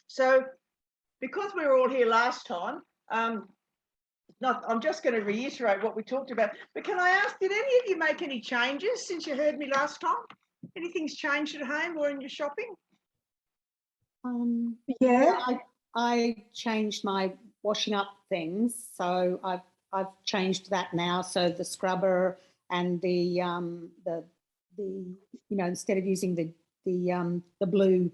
So because we were all here last time, I'm just going to reiterate what we talked about. But can I ask, did any of you make any changes since you heard me last time? Anything's changed at home or in your shopping? Yeah, I changed my washing up things, so I've changed that now. So the scrubber and the instead of using the blue,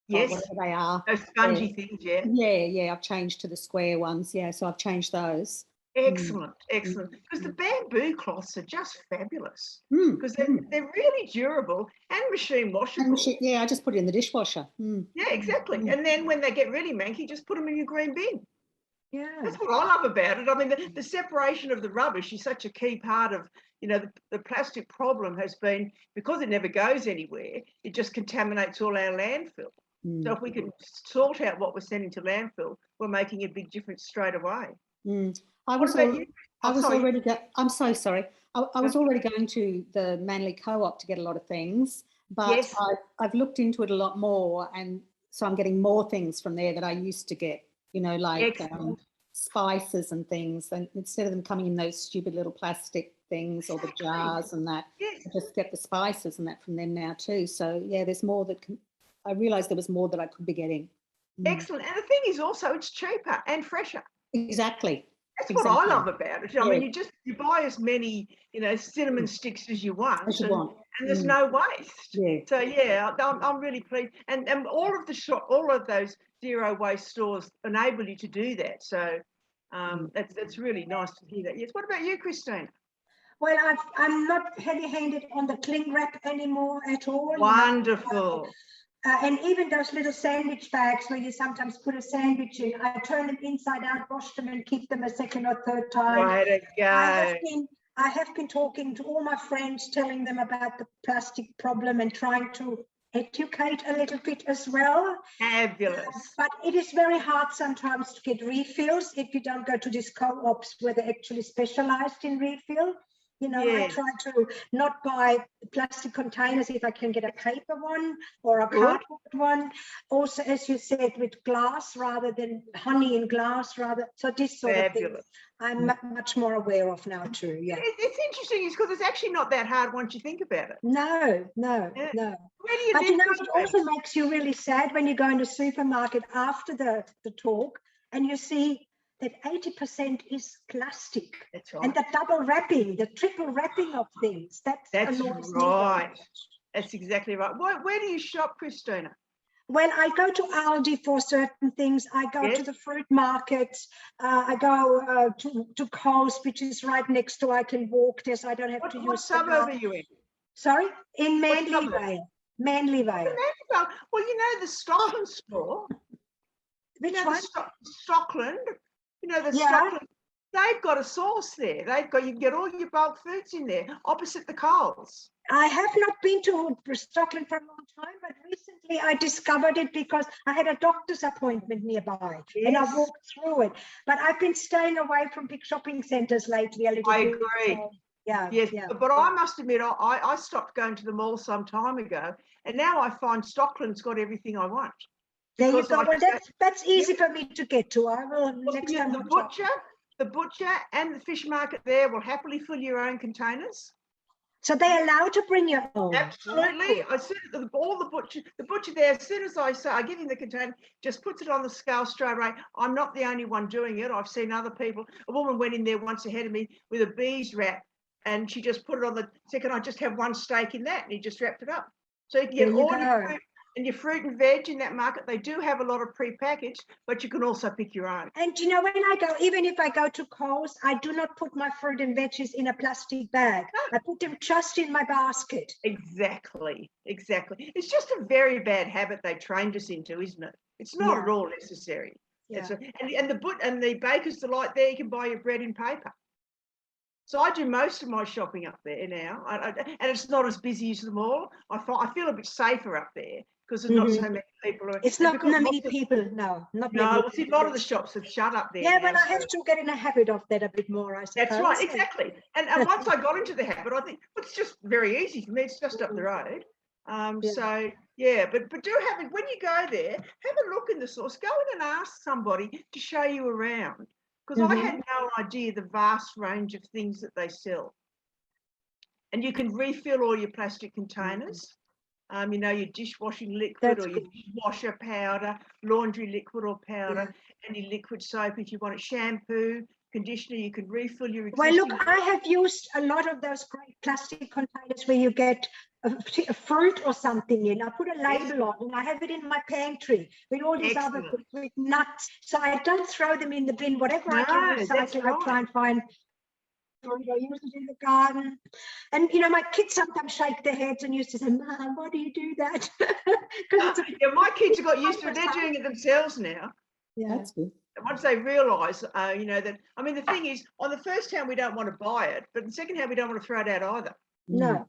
yes, whatever they are, those spongy things, yeah, I've changed to the square ones. Yeah, so I've changed those. Excellent. Because the bamboo cloths are just fabulous because they're really durable and machine washable. Yeah, I just put it in the dishwasher. Yeah, exactly. And then when they get really manky, just put them in your green bin. Yeah, that's what I love about it. I mean, the separation of the rubbish is such a key part of, the plastic problem has been, because it never goes anywhere, it just contaminates all our landfill. So if we can sort out what we're sending to landfill, we're making a big difference straight away. I'm so sorry. I was already going to the Manly Co-op to get a lot of things, but yes. I've looked into it a lot more, and so I'm getting more things from there that I used to get, like spices and things, and instead of them coming in those stupid little plastic things or the jars and that, I just get the spices and that from them now too. So yeah, there's more that I realised there was more that I could be getting. Excellent. And the thing is also it's cheaper and fresher. Exactly. That's what I love about it. I mean, you buy as many, cinnamon sticks as you want, and there's no waste. Yeah. So yeah, I'm really pleased. And all of those zero waste stores enable you to do that. So that's really nice to hear that. Yes. What about you, Christine? Well, I'm not heavy-handed on the cling wrap anymore at all. Wonderful. And even those little sandwich bags where you sometimes put a sandwich in, I turn them inside out, wash them, and keep them a second or third time. Way to go. I have been talking to all my friends, telling them about the plastic problem and trying to educate a little bit as well. Fabulous. But it is very hard sometimes to get refills if you don't go to these co-ops where they're actually specialized in refill. I try to not buy plastic containers if I can get a paper one or a cardboard one. Also, as you said, with glass rather than honey in glass, so this sort of thing I'm much more aware of now too. Yeah, it's interesting because it's actually not that hard once you think about it. No. Where do you but it also makes you really sad when you go in the supermarket after the talk and you see that 80% is plastic. That's right. And the double wrapping, the triple wrapping of things. That's right. That's exactly right. Where do you shop, Christina? Well, I go to Aldi for certain things. I go to the fruit market. I go to Coast, which is right next door. I can walk there, so I don't have to use. What suburb are you in? Sorry? In Manly Vale. Manly Vale. Well, the Stockland store. Which one? Stockland. Stockland, they've got a source there. You can get all your bulk foods in there, opposite the Coles. I have not been to Stockland for a long time, but recently I discovered it because I had a doctor's appointment nearby and I walked through it. But I've been staying away from big shopping centres lately a little bit. I agree. So, yes, but I must admit, I stopped going to the mall some time ago, and now I find Stockland's got everything I want. There you go. Well, that's easy for me to get to. I will next time. The butcher and the fish market there will happily fill your own containers. So they're allowed to bring your own? Absolutely. The butcher there, as soon as I say, I give him the container, just puts it on the scale straight away. I'm not the only one doing it. I've seen other people. A woman went in there once ahead of me with a bees wrap, and she just put it on can I just have one steak in that? And he just wrapped it up. So you can get all your fruit. And your fruit and veg in that market, they do have a lot of pre-packaged, but you can also pick your own. And when I go, even if I go to Coles, I do not put my fruit and veggies in a plastic bag. No. I put them just in my basket. Exactly. It's just a very bad habit they trained us into, isn't it? It's not at all necessary. Yeah. And the Baker's Delight there, you can buy your bread in paper. So I do most of my shopping up there now, and it's not as busy as the mall. I feel a bit safer up there. Because there's not so many people. It's not many people, no. Not many people. See, a lot of the shops have shut up there. Yeah, but I have to get in a habit of that a bit more, I suppose. That's right, exactly. And once I got into the habit, I think it's just very easy for me. It's just up the road. So Yeah, but do have it when you go there, have a look in the source. Go in and ask somebody to show you around. Because I had no idea the vast range of things that they sell. And you can refill all your plastic containers. You know, your dishwashing liquid or your dishwasher powder, laundry liquid or powder, any liquid soap if you want it, shampoo, conditioner, you can refill your existing. Well, look, I have used a lot of those great plastic containers where you get a fruit or something in. I put a label on and I have it in my pantry with all these other things, with nuts. So I don't throw them in the bin. Whatever I can recycle, I try and find. I use it in the garden. And, you know, my kids sometimes shake their heads and used to say, Mom, why do you do that? Yeah, my kids have got used to it. They're doing it themselves now. Yeah, that's good. Once they realise, you know, that, I mean, the thing is, on the first hand, we don't want to buy it, but the second hand, we don't want to throw it out either. No.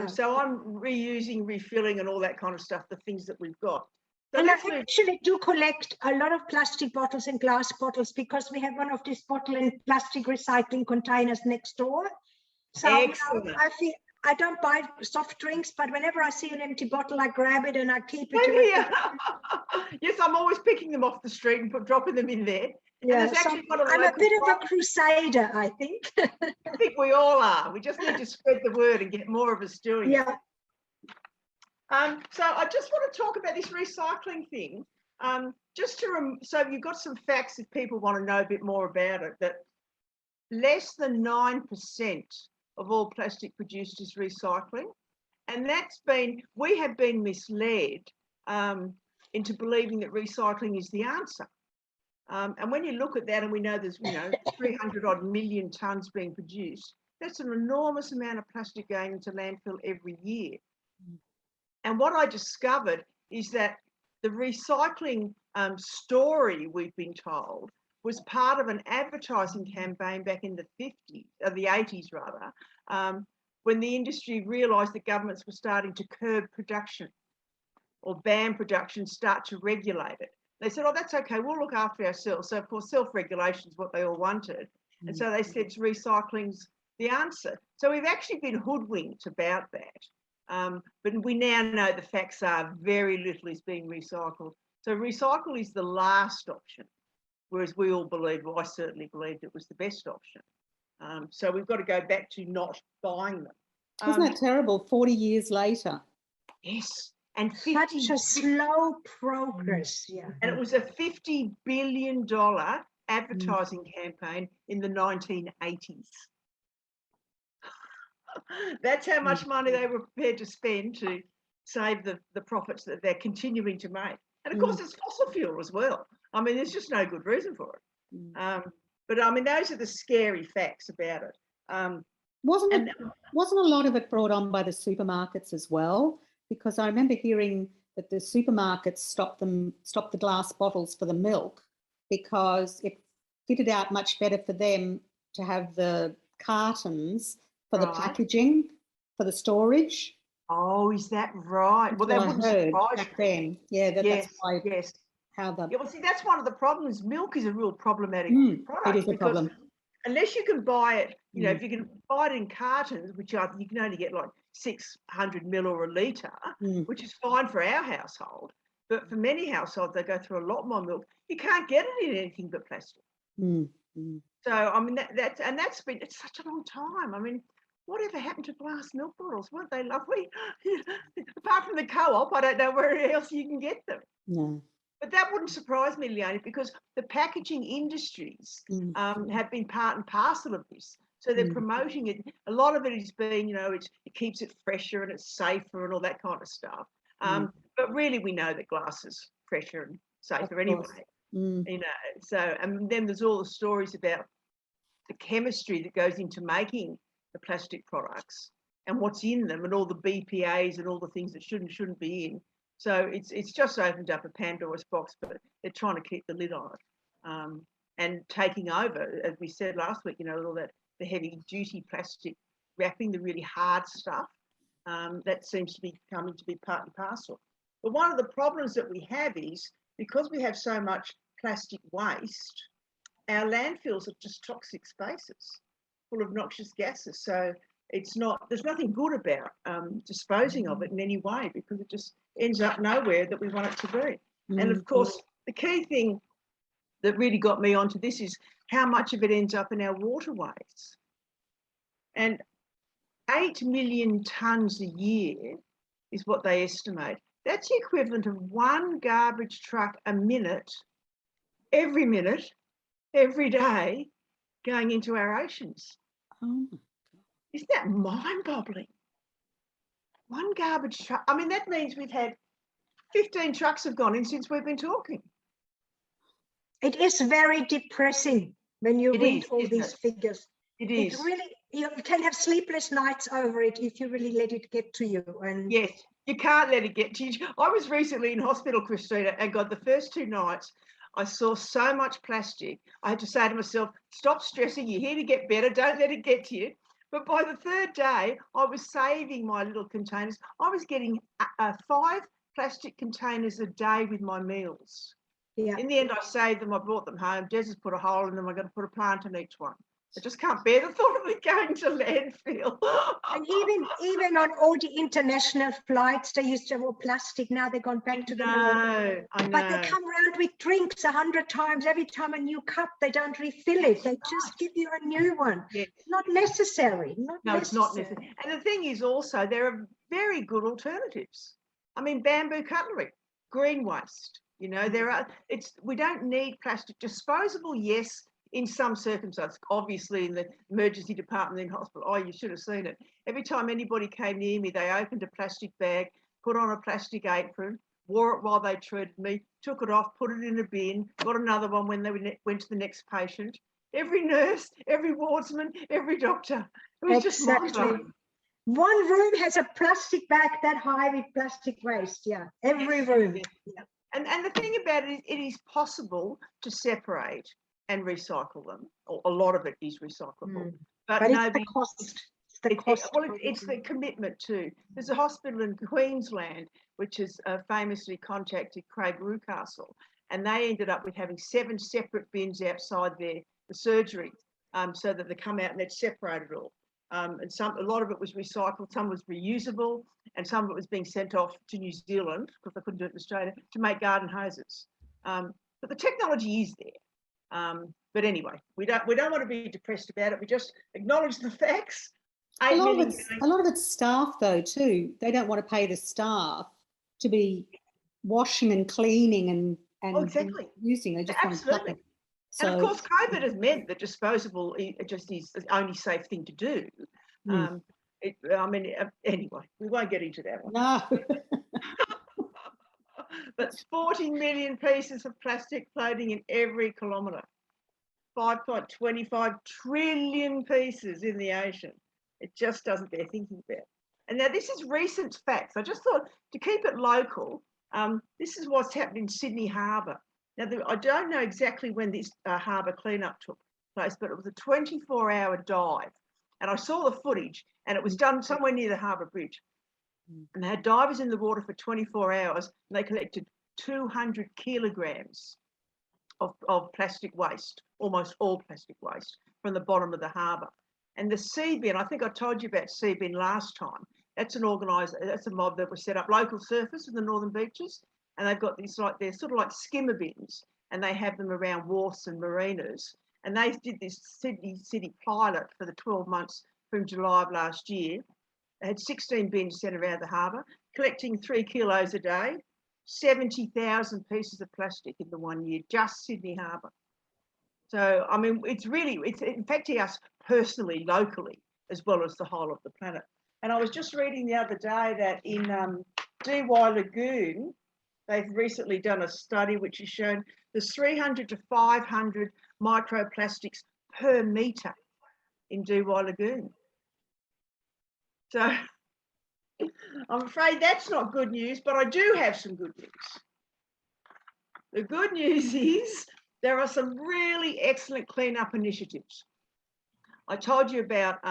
So I'm reusing, refilling and all that kind of stuff, the things that we've got. So and I actually do collect a lot of plastic bottles and glass bottles because we have one of these bottle and plastic recycling containers next door. So I feel I don't buy soft drinks, but whenever I see an empty bottle, I grab it and I keep it. Yes, I'm always picking them off the street and dropping them in there. Yeah, so I'm a bit of a crusader, I think. I think we all are. We just need to spread the word and get more of us doing it. So I just want to talk about this recycling thing. So you've got some facts if people want to know a bit more about it, that less than 9% of all plastic produced is recycling. And we have been misled into believing that recycling is the answer. And when you look at that, and we know there's, 300 odd million tonnes being produced, that's an enormous amount of plastic going into landfill every year. And what I discovered is that the recycling story we've been told was part of an advertising campaign back in the 80s rather, when the industry realised that governments were starting to curb production or ban production, start to regulate it. They said, oh, that's okay, we'll look after ourselves. So of course, self-regulation is what they all wanted. And so they said recycling's the answer. So we've actually been hoodwinked about that. But we now know the facts are very little is being recycled. So recycle is the last option, whereas we all believed, well, I certainly believed it was the best option. So we've got to go back to not buying them. Isn't that terrible, 40 years later? Yes. And such a slow progress. And it was a $50 billion advertising campaign in the 1980s. That's how much money they were prepared to spend to save the profits that they're continuing to make. And of course, it's fossil fuel as well. I mean, there's just no good reason for it. But I mean, those are the scary facts about it. Wasn't a lot of it brought on by the supermarkets as well? Because I remember hearing that the supermarkets stopped the glass bottles for the milk because it fitted out much better for them to have the cartons for the packaging, for the storage. Oh, is that right? Well, that wouldn't surprise back then. Yeah, that's why. Yes. Well, see, that's one of the problems. Milk is a real problematic product. It is a problem. Unless you can buy it, if you can buy it in cartons, which you can only get like 600 ml or a litre, which is fine for our household. But for many households, they go through a lot more milk. You can't get it in anything but plastic. So, I mean, it's such a long time. I mean, whatever happened to glass milk bottles? Weren't they lovely? Apart from the co-op, I don't know where else you can get them. No. But that wouldn't surprise me, Leonie, because the packaging industries have been part and parcel of this. So they're promoting it. A lot of it has been, it keeps it fresher and it's safer and all that kind of stuff. But really, we know that glass is fresher and safer anyway. So, and then there's all the stories about the chemistry that goes into making the plastic products and what's in them and all the BPAs and all the things that shouldn't be in. So it's just opened up a Pandora's box, but they're trying to keep the lid on it and taking over, as we said last week, all that the heavy duty plastic wrapping, the really hard stuff, that seems to be coming to be part and parcel. But one of the problems that we have is because we have so much plastic waste, our landfills are just toxic spaces full of noxious gases. So there's nothing good about disposing of it in any way because it just ends up nowhere that we want it to be. And of course, the key thing that really got me onto this is how much of it ends up in our waterways. And 8 million tonnes a year is what they estimate. That's the equivalent of one garbage truck a minute, every day, going into our oceans. Oh. Isn't that mind-boggling? One garbage truck. I mean, that means we've had 15 trucks have gone in since we've been talking. It is very depressing when you read all these figures. It is. It really, you can have sleepless nights over it if you really let it get to you. And yes, you can't let it get to you. I was recently in hospital, Christina, and God, the first 2 nights, I saw so much plastic. I had to say to myself, stop stressing, you're here to get better, don't let it get to you. But by the 3rd day, I was saving my little containers. I was getting 5 plastic containers a day with my meals. Yeah. In the end, I saved them, I brought them home. Des has put a hole in them, I'm going to put a plant in each one. I just can't bear the thought of it going to landfill. And even on all the international flights, they used to have all plastic. Now they've gone back to the normal. I know. But they come around with drinks 100 times. Every time a new cup, they don't refill it. They just give you a new one. Yes. Not necessary. It's not necessary. And the thing is also, there are very good alternatives. I mean, bamboo cutlery, green waste. You know, we don't need plastic. Disposable, yes, in some circumstances, obviously in the emergency department in hospital. Oh, you should have seen it. Every time anybody came near me, they opened a plastic bag, put on a plastic apron, wore it while they treated me, took it off, put it in a bin, got another one when they went to the next patient. Every nurse, every wardsman, every doctor. It was just mind-blowing. One room has a plastic bag that high with plastic waste. Yeah, every room. Yeah. And the thing about it is, it is possible to separate and recycle them. A lot of it is recyclable, but it's the cost. It's the commitment too. There's a hospital in Queensland which has famously contacted Craig Rucastle, and they ended up with having 7 separate bins outside the surgery, so that they come out and they'd separated all. And a lot of it was recycled, some was reusable, and some of it was being sent off to New Zealand because they couldn't do it in Australia to make garden hoses. But the technology is there. But anyway, we don't want to be depressed about it. We just acknowledge the facts. A lot of it's staff though too. They don't want to pay the staff to be washing and cleaning and using. They just want to absolutely. So, and of course, COVID has meant that disposable just is the only safe thing to do. Anyway, we won't get into that one. No. But 40 million pieces of plastic floating in every kilometre. 5.25 trillion pieces in the ocean. It just doesn't bear thinking about. And now this is recent facts. I just thought to keep it local, this is what's happened in Sydney Harbour. Now, I don't know exactly when this harbour cleanup took place, but it was a 24-hour dive. And I saw the footage, and it was done somewhere near the Harbour Bridge. And they had divers in the water for 24 hours, and they collected 200 kilograms of plastic waste, almost all plastic waste, from the bottom of the harbour. And the sea bin, I think I told you about sea bin last time. That's a mob that was set up, local surfers in the northern beaches. And they've got these they're sort of like skimmer bins, and they have them around wharfs and marinas. And they did this Sydney City pilot for the 12 months from July of last year. They had 16 bins sent around the harbour, collecting 3 kilos a day, 70,000 pieces of plastic in the 1 year, just Sydney Harbour. So, I mean, it's impacting us personally, locally, as well as the whole of the planet. And I was just reading the other day that in Dee Why Lagoon, they've recently done a study which has shown there's 300 to 500 microplastics per metre in Dee Why Lagoon. So I'm afraid that's not good news, but I do have some good news. The good news is there are some really excellent cleanup initiatives. I told you about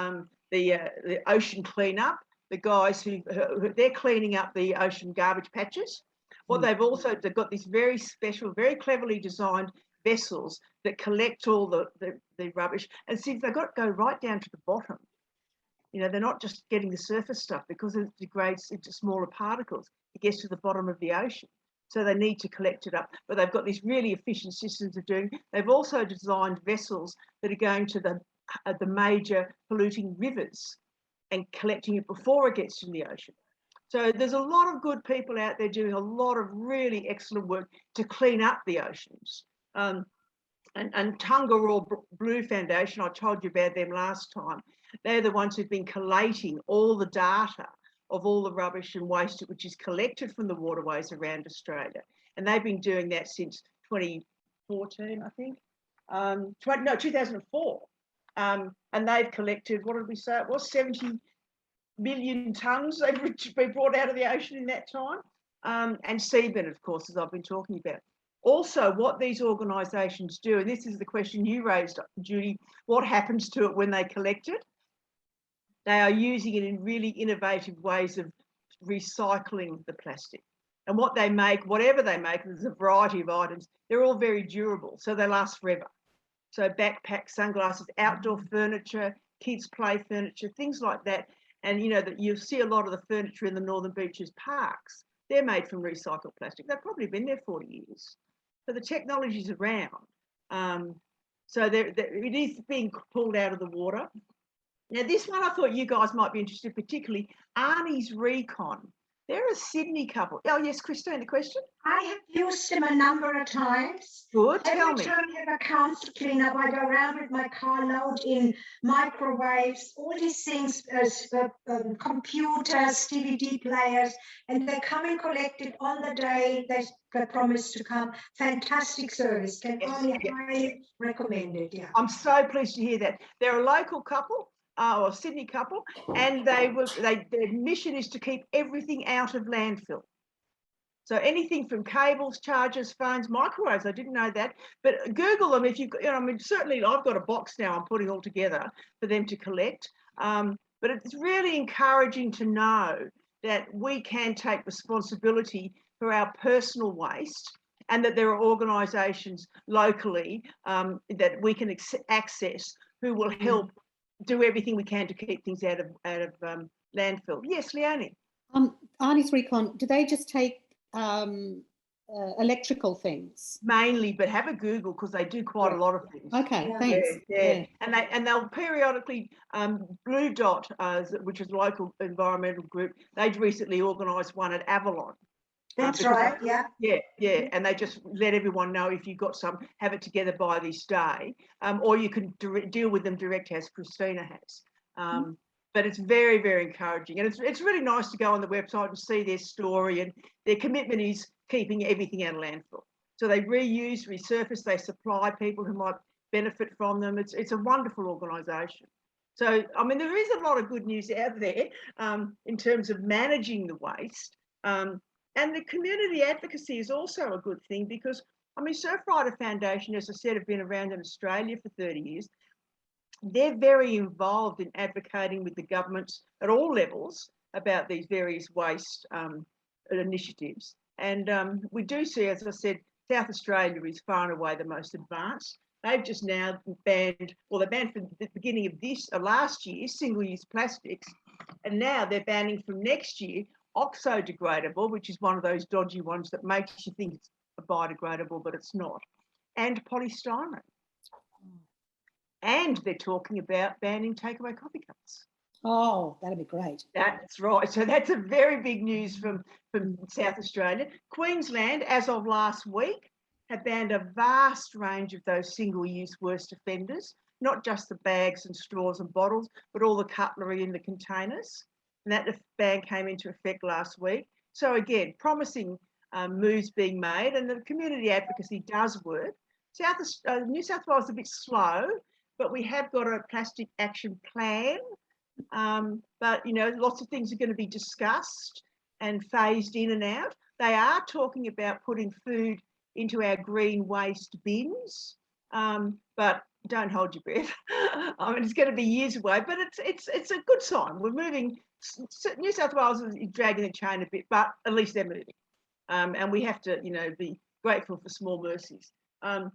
the ocean cleanup, the guys who they're cleaning up the ocean garbage patches. What they've got these very special, very cleverly designed vessels that collect all the rubbish, and see if they've got to go right down to the bottom. You know, they're not just getting the surface stuff because it degrades into smaller particles. it gets to the bottom of the ocean. So they need to collect it up. But they've got these really efficient systems of doing. They've also designed vessels that are going to the major polluting rivers and collecting it before it gets in the ocean. So there's a lot of good people out there doing a lot of really excellent work to clean up the oceans. And Tungawa Blue Foundation, I told you about them last time. They're the ones who've been collating all the data of all the rubbish and waste which is collected from the waterways around Australia. And they've been doing that since 2014, I think. 2004. And they've collected, what did we say? It was 70 million tonnes they've been brought out of the ocean in that time. And seabed, of course, as I've been talking about. Also, what these organisations do, and this is the question you raised, Judy, what happens to it when they collect it? They are using it in really innovative ways of recycling the plastic. And what they make, whatever they make, there's a variety of items, they're all very durable, so they last forever. So backpacks, sunglasses, outdoor furniture, kids' play furniture, things like that. And you know that you'll see a lot of the furniture in the Northern Beaches parks. They're made from recycled plastic. They've probably been there 40 years. So the technology's around. So it is being pulled out of the water. Now, this one I thought you guys might be interested, particularly Arnie's Recon. They're a Sydney couple. Oh, yes, Christine, the question? I have used them a number of times. Good, tell me. Every time I have accounts to clean up, I go around with my car, load in microwaves, all these things, computers, DVD players, and they come and collect it on the day they promise to come. Fantastic service. Can only highly recommend it. Yeah. I'm so pleased to hear that. They're a local couple. Or a Sydney couple, and their mission is to keep everything out of landfill. So anything from cables, chargers, phones, microwaves. I didn't know that, but Google them if you. I mean, certainly I've got a box now. I'm putting all together for them to collect. But it's really encouraging to know that we can take responsibility for our personal waste, and that there are organisations locally that we can access who will help. Do everything we can to keep things out of landfill. Yes, Leonie. Arnie's Recon, do they just take electrical things? Mainly, but have a Google because they do quite a lot of things. Okay, thanks. Yeah. And they'll periodically, Blue Dot, which is a local environmental group, they've recently organised one at Avalon. That's right, yeah. Yeah, and they just let everyone know if you've got some, have it together by this day, or you can deal with them direct as Christina has. But it's very, very encouraging, and it's really nice to go on the website and see their story, and their commitment is keeping everything out of landfill. So they reuse, resurface, they supply people who might benefit from them. It's a wonderful organisation. So, I mean, there is a lot of good news out there in terms of managing the waste. And the community advocacy is also a good thing because, I mean, Surfrider Foundation, as I said, have been around in Australia for 30 years. They're very involved in advocating with the governments at all levels about these various waste initiatives. And we do see, as I said, South Australia is far and away the most advanced. They've just now banned, well, they banned from the beginning of last year, single-use plastics. And now they're banning from next year oxo-degradable, which is one of those dodgy ones that makes you think it's biodegradable, but it's not, and polystyrene. And they're talking about banning takeaway coffee cups. Oh, that'd be great. That's right. So that's a very big news from South Australia. Queensland, as of last week, have banned a vast range of those single-use worst offenders, not just the bags and straws and bottles, but all the cutlery in the containers. And that ban came into effect last week. So again, promising moves being made, and the community advocacy does work. New South Wales is a bit slow, but we have got a plastic action plan. But you know, lots of things are going to be discussed and phased in and out. They are talking about putting food into our green waste bins, but don't hold your breath. I mean, it's going to be years away, but it's a good sign. We're moving. New South Wales is dragging the chain a bit, but at least they're moving. And we have to, you know, be grateful for small mercies. And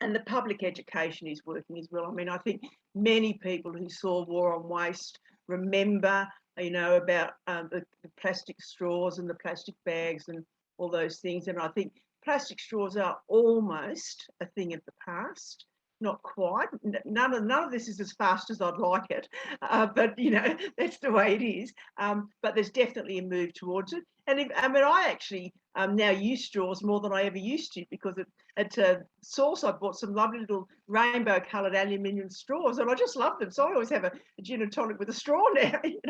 the public education is working as well. I mean, I think many people who saw War on Waste remember you know, about the plastic straws and the plastic bags and all those things. And I think plastic straws are almost a thing of the past. Not quite. None of this is as fast as I'd like it, but you know, that's the way it is. But there's definitely a move towards it. And I actually now use straws more than I ever used to, because at Source I bought some lovely little rainbow coloured aluminium straws, and I just love them. So I always have a gin and tonic with a straw now. You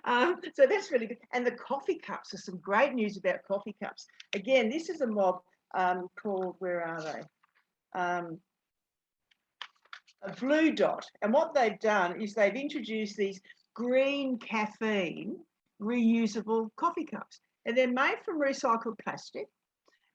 know? So that's really good. And the coffee cups, there's some great news about coffee cups. Again, this is a mob called, where are they? A Blue Dot, and what they've done is they've introduced these green caffeine reusable coffee cups, and they're made from recycled plastic,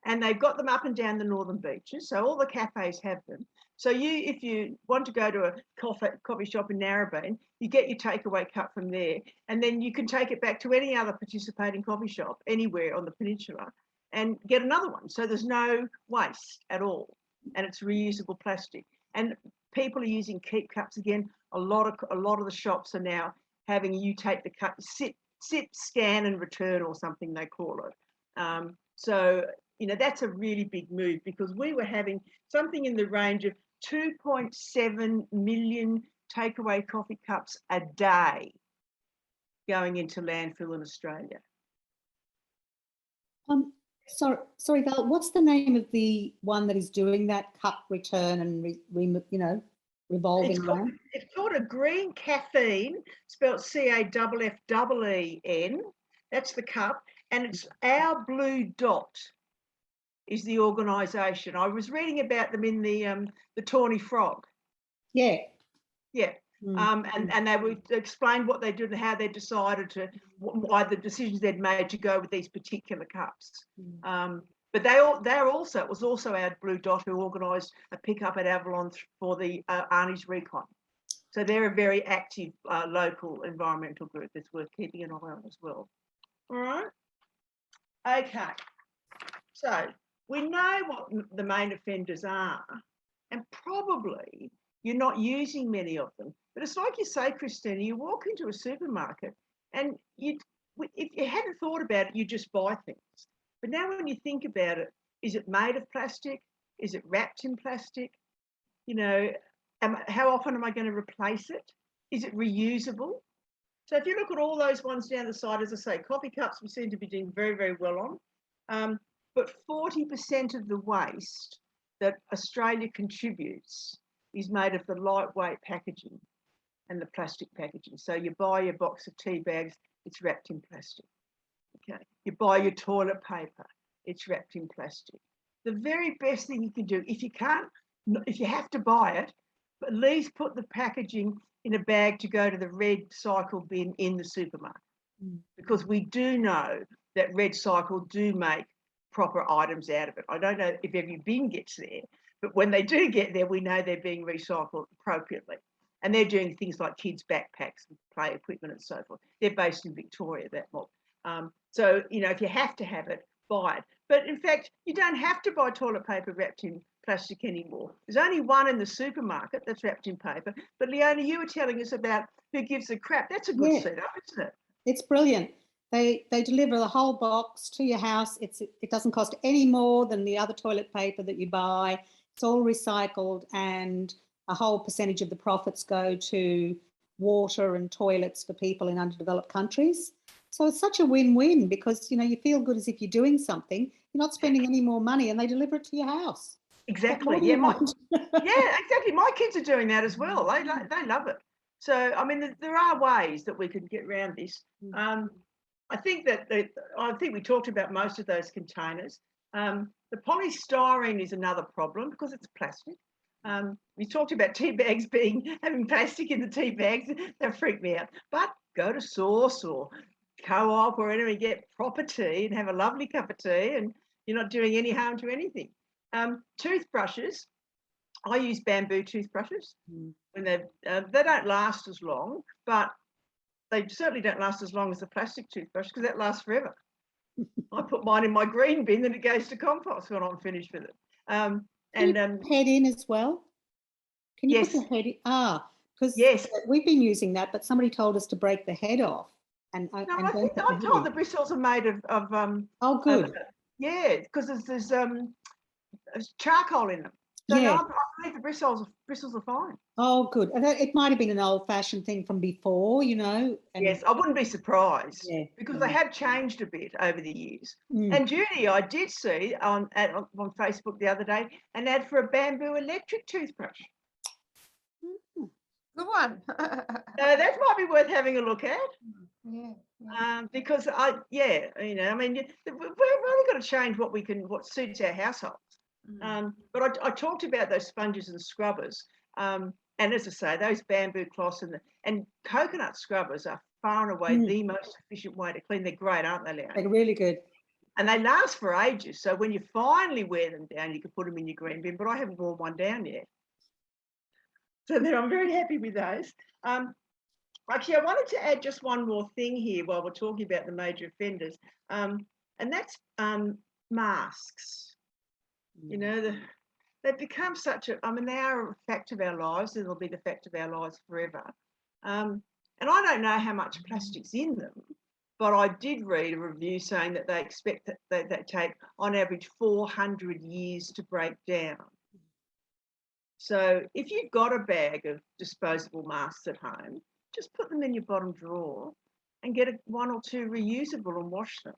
and they've got them up and down the northern beaches, so all the cafes have them. So if you want to go to a coffee shop in Narrabeen, you get your takeaway cup from there, and then you can take it back to any other participating coffee shop anywhere on the peninsula and get another one. So there's no waste at all, and it's reusable plastic. And people are using keep cups again. A lot of the shops are now having you take the cup, sit, scan and return, or something they call it. So you know, that's a really big move, because we were having something in the range of 2.7 million takeaway coffee cups a day going into landfill in Australia. Sorry, Val, what's the name of the one that is doing that cup return and revolving around? It's called a green caffeine, spelled CAFFEEN. That's the cup, and it's Our Blue Dot is the organisation. I was reading about them in the Tawny Frog. Yeah. Yeah. And they would explain what they did and how they decided to, why the decisions they'd made to go with these particular cups. But it was also Our Blue Dot who organised a pickup at Avalon for the Arnie's Recon. So they're a very active local environmental group that's worth keeping an eye on as well. All right. Okay. So we know what the main offenders are, and probably you're not using many of them. But it's like you say, Christina, you walk into a supermarket and if you hadn't thought about it, you just buy things. But now when you think about it, is it made of plastic? Is it wrapped in plastic? You know, how often am I going to replace it? Is it reusable? So if you look at all those ones down the side, as I say, coffee cups we seem to be doing very, very well on. But 40% of the waste that Australia contributes is made of the lightweight packaging and the plastic packaging. So you buy your box of tea bags, it's wrapped in plastic. Okay. You buy your toilet paper, it's wrapped in plastic. The very best thing you can do, if you have to buy it, at least put the packaging in a bag to go to the red cycle bin in the supermarket. Because we do know that Red Cycle do make proper items out of it. I don't know if every bin gets there, but when they do get there, we know they're being recycled appropriately. And they're doing things like kids' backpacks and play equipment and so forth. They're based in Victoria, that mob. So, you know, if you have to have it, buy it. But in fact, you don't have to buy toilet paper wrapped in plastic anymore. There's only one in the supermarket that's wrapped in paper. But Leona, you were telling us about Who Gives a Crap. That's a good setup, isn't it? It's brilliant. They deliver the whole box to your house. It doesn't cost any more than the other toilet paper that you buy. It's all recycled, and a whole percentage of the profits go to water and toilets for people in underdeveloped countries. So it's such a win-win, because, you know, you feel good as if you're doing something. You're not spending any more money, and they deliver it to your house. Exactly. Yeah, exactly. My kids are doing that as well. They love it. So, I mean, there are ways that we can get around this. I think we talked about most of those containers. The polystyrene is another problem because it's plastic. We talked about tea bags having plastic in the tea bags. That freaked me out. But go to Source or Co-op or anywhere, get proper tea and have a lovely cup of tea, and you're not doing any harm to anything. Toothbrushes, I use bamboo toothbrushes. When they don't last as long, but they certainly don't last as long as the plastic toothbrush, because that lasts forever. I put mine in my green bin and it goes to compost when I'm finished with it. Can you put the head in as well? Can you put the head in? Because we've been using that, but somebody told us to break the head off. And No, and I don't think put I'm the told heavy. the bristles are made of Oh, good. yeah, because there's charcoal in them. So no, Yeah. I believe the bristles are fine. Oh, good. It might have been an old-fashioned thing from before, you know. And Yes, I wouldn't be surprised yeah. because they have changed a bit over the years. Mm. And Judy, I did see on Facebook the other day an ad for a bamboo electric toothbrush. Good one. That might be worth having a look at. Yeah. Because you know, I mean, we've only got to change what suits our households. But I talked about those sponges and scrubbers, and as I say, those bamboo cloths and coconut scrubbers are far and away the most efficient way to clean. They're great, aren't they, Leanne? They're really good. And they last for ages. So when you finally wear them down, you can put them in your green bin. But I haven't worn one down yet, so I'm very happy with those. Actually, I wanted to add just one more thing here while we're talking about the major offenders, and that's masks. You know, they've become I mean, they are a fact of our lives, and they'll be the fact of our lives forever. And I don't know how much plastic's in them, but I did read a review saying that they expect that they take, on average, 400 years to break down. So if you've got a bag of disposable masks at home, just put them in your bottom drawer and get one or two reusable and wash them,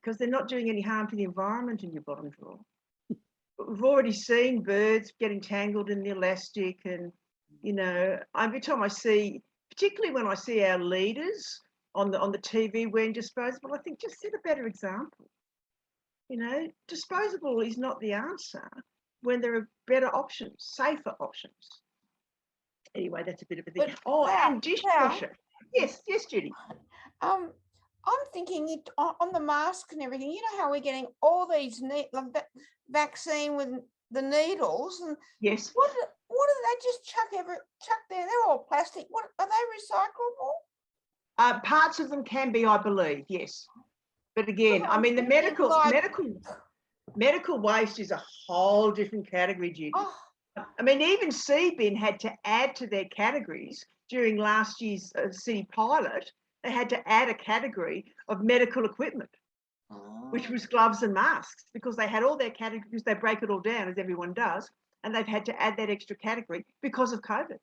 because they're not doing any harm to the environment in your bottom drawer. But we've already seen birds getting tangled in the elastic, and you know, every time I see, particularly when I see our leaders on the TV wearing disposable, I think just set a better example. You know, disposable is not the answer when there are better options, safer options. Anyway, that's a bit of a thing. And dishwasher. Yes, Judy. I'm thinking on the mask and everything. You know how we're getting all these vaccine with the needles, and yes. What do they just chuck there? They're all plastic. What are they recyclable? Parts of them can be, I believe, yes. But again, I mean, the medical waste is a whole different category, Judy. Oh. I mean, even CBIN had to add to their categories during last year's city pilot. They had to add a category of medical equipment, which was gloves and masks, because they had all their categories. They break it all down, as everyone does, and they've had to add that extra category because of COVID.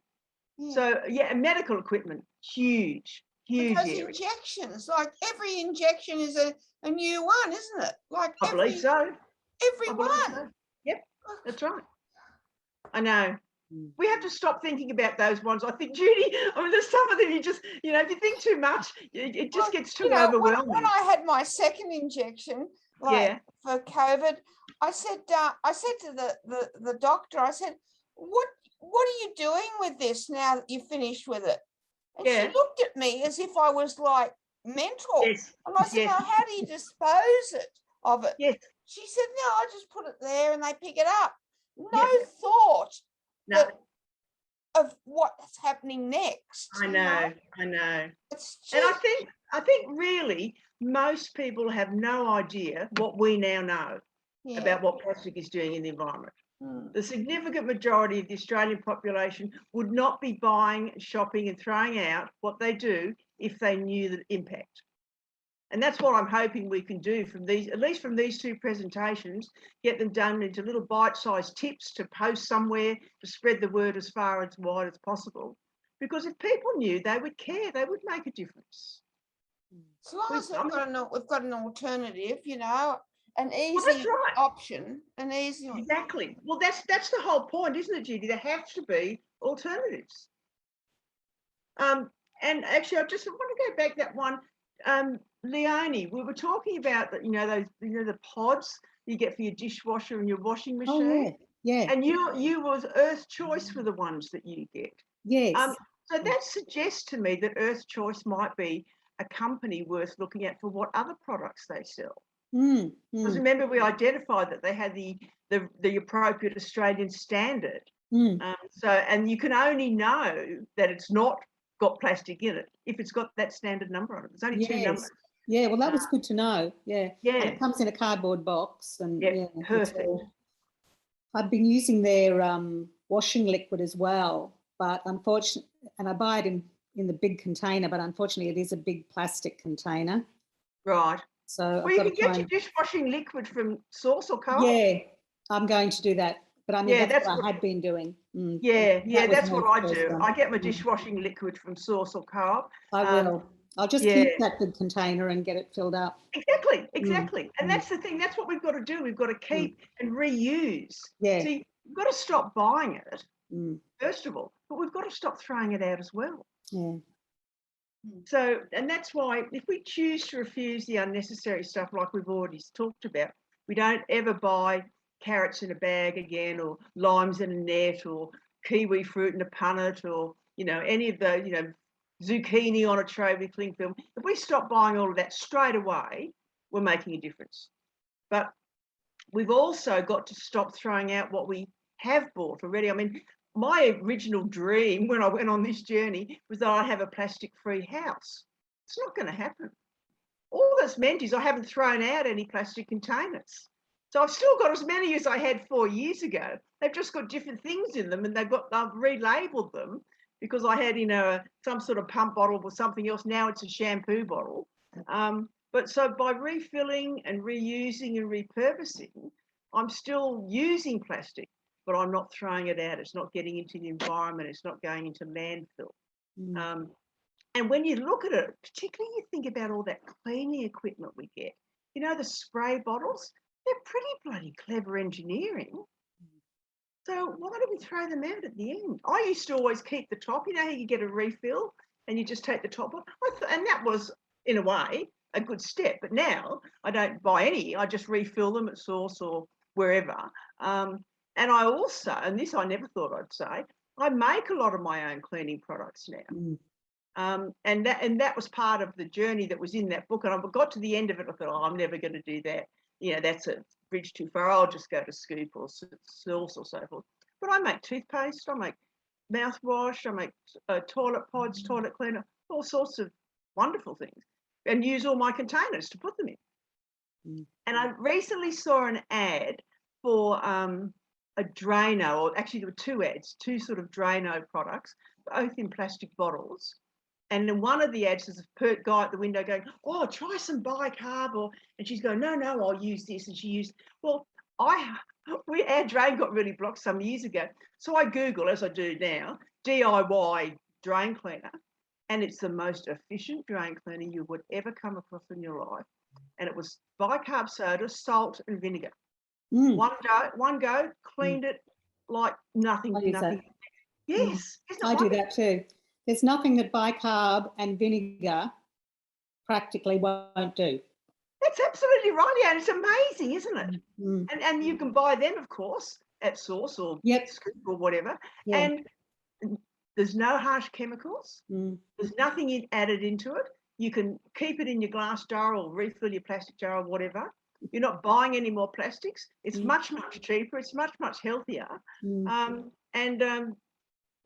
Yeah. So, yeah, medical equipment, huge because area. Injections, like every injection is a new one, isn't it? Like I believe so. Every one. So. Yep, that's right. I know. We have to stop thinking about those ones. I think, Judy, I mean, there's some of them you just, you know, if you think too much, it just gets too overwhelming. When I had my second injection, for COVID, I said to the doctor, I said, what are you doing with this now that you've finished with it? And she looked at me as if I was like mental. Yes. And I said, now, how do you dispose of it? Yes. She said, no, I just put it there and they pick it up. No thought of what's happening next. I know. And I think really most people have no idea what we now know about what plastic is doing in the environment. The significant majority of the Australian population would not be buying, shopping and throwing out what they do if they knew the impact. And that's what I'm hoping we can do from these, at least from these two presentations, get them done into little bite-sized tips to post somewhere to spread the word as far as wide as possible. Because if people knew, they would care, they would make a difference. As long as we've got an alternative, you know, an easy option, an easy one. Exactly. Well, that's the whole point, isn't it, Judy? There have to be alternatives. And actually, I just want to go back that one. Leonie, we were talking about that, the pods you get for your dishwasher and your washing machine. Oh, yeah. And you was Earth Choice for the ones that you get. Yes. So that suggests to me that Earth Choice might be a company worth looking at for what other products they sell. Because remember, we identified that they had the appropriate Australian standard. And you can only know that it's not got plastic in it if it's got that standard number on it. There's only two numbers. Yeah, well, that was good to know. Yeah. Yeah. And it comes in a cardboard box. And perfect. I've been using their washing liquid as well, but unfortunately, and I buy it in in the big container, but unfortunately it is a big plastic container. Right. So Well, you can get your dishwashing liquid from Source or Co-op. Yeah, I'm going to do that. But I mean, Yeah, that's what I had been doing. Yeah, that's what I do. one. I get my dishwashing liquid from Source or Co-op. I will. I'll just keep that big container and get it filled up. Exactly. And that's the thing. That's what we've got to do. We've got to keep and reuse. Yeah. See, we've got to stop buying it, first of all, but we've got to stop throwing it out as well. Yeah. So, and that's why if we choose to refuse the unnecessary stuff like we've already talked about, we don't ever buy carrots in a bag again, or limes in a net, or kiwi fruit in a punnet, or, you know, any of the, you know, zucchini on a tray with cling film. If we stop buying all of that straight away, we're making a difference. But we've also got to stop throwing out what we have bought already. I mean, my original dream when I went on this journey was that I'd have a plastic-free house. It's not going to happen. All that's meant is I haven't thrown out any plastic containers. So I've still got as many as I had 4 years ago. They've just got different things in them, and I've relabeled them because I had, you know, some sort of pump bottle or something else. Now it's a shampoo bottle. But so by refilling and reusing and repurposing, I'm still using plastic, but I'm not throwing it out. It's not getting into the environment. It's not going into landfill. And when you look at it, particularly you think about all that cleaning equipment we get, you know, the spray bottles, they're pretty bloody clever engineering. So why do we throw them out at the end? I used to always keep the top. You know how you get a refill and you just take the top off? And that was, in a way, a good step. But now I don't buy any. I just refill them at Source or wherever. And I also, and this I never thought I'd say, I make a lot of my own cleaning products now. And that was part of the journey that was in that book. And I got to the end of it, I thought, oh, I'm never going to do that. You know, that's a bridge too far. I'll just go to Scoop or Source or so forth. But I make toothpaste, I make mouthwash, I make toilet pods, toilet cleaner, all sorts of wonderful things, and use all my containers to put them in. And I recently saw an ad for a Drano, or actually there were two ads, two sort of Drano products, both in plastic bottles. And in one of the ads, there's a guy at the window going, oh, try some bicarb, and she's going, no, I'll use this. And she used, well, our drain got really blocked some years ago. So I Google, as I do now, DIY drain cleaner. And it's the most efficient drain cleaner you would ever come across in your life. And it was bicarb soda, salt, and vinegar. One go, cleaned it like nothing. Yes. I do that too. There's nothing that bicarb and vinegar practically won't do. That's absolutely right, yeah, and it's amazing, isn't it? And you can buy them, of course, at Source or Scoop or whatever. And there's no harsh chemicals. There's nothing added into it. You can keep it in your glass jar or refill your plastic jar or whatever. You're not buying any more plastics. It's much, much cheaper. It's much, much healthier. And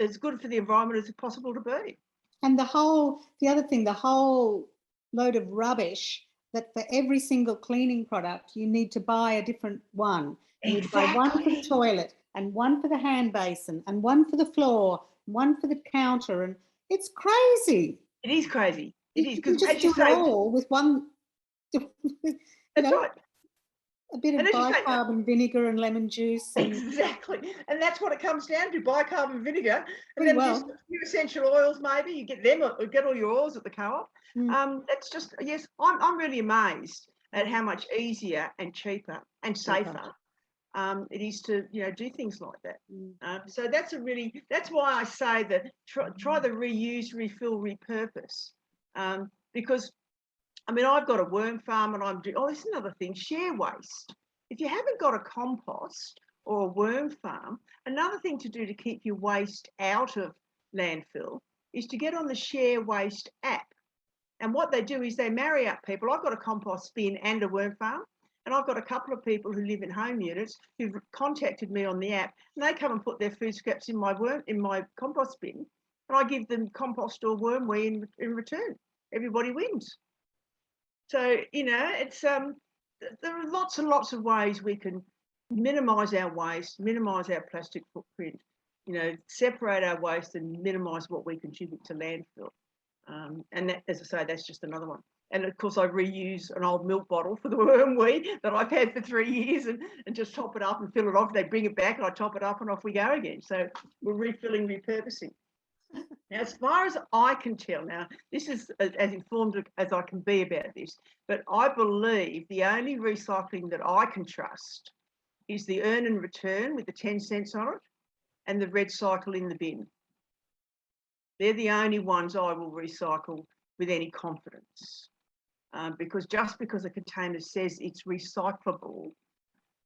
as good for the environment as it's possible to be. And the other thing, the whole load of rubbish that for every single cleaning product, you need to buy a different one. You need to buy one for the toilet and one for the hand basin and one for the floor, one for the counter. And it's crazy. It is crazy. It is. You can just do it all with one. That's right. A bit of bicarb and vinegar and lemon juice. Exactly. And that's what it comes down to, bicarb and vinegar. And then just a few essential oils, maybe. You get them, or get all your oils at the co-op. That's just, yes, I'm really amazed at how much easier and cheaper and safer it is to, you know, do things like that. So that's why I say that try the reuse, refill, repurpose. Because I mean, I've got a worm farm and I'm doing, this is another thing, share waste. If you haven't got a compost or a worm farm, another thing to do to keep your waste out of landfill is to get on the Share Waste app. And what they do is they marry up people. I've got a compost bin and a worm farm, and I've got a couple of people who live in home units who've contacted me on the app, and they come and put their food scraps in my compost bin, and I give them compost or worm wee in return. Everybody wins. So, you know, it's there are lots and lots of ways we can minimise our waste, minimise our plastic footprint, you know, separate our waste and minimise what we contribute to landfill. And that, as I say, that's just another one. And of course, I reuse an old milk bottle for the wormweed that I've had for 3 years and just top it up and fill it off. They bring it back and I top it up and off we go again. So we're refilling, repurposing. Now, as far as I can tell, now, this is as informed as I can be about this, but I believe the only recycling that I can trust is the earn and return with the 10 cents on it and the red cycle in the bin. They're the only ones I will recycle with any confidence. Because just because a container says it's recyclable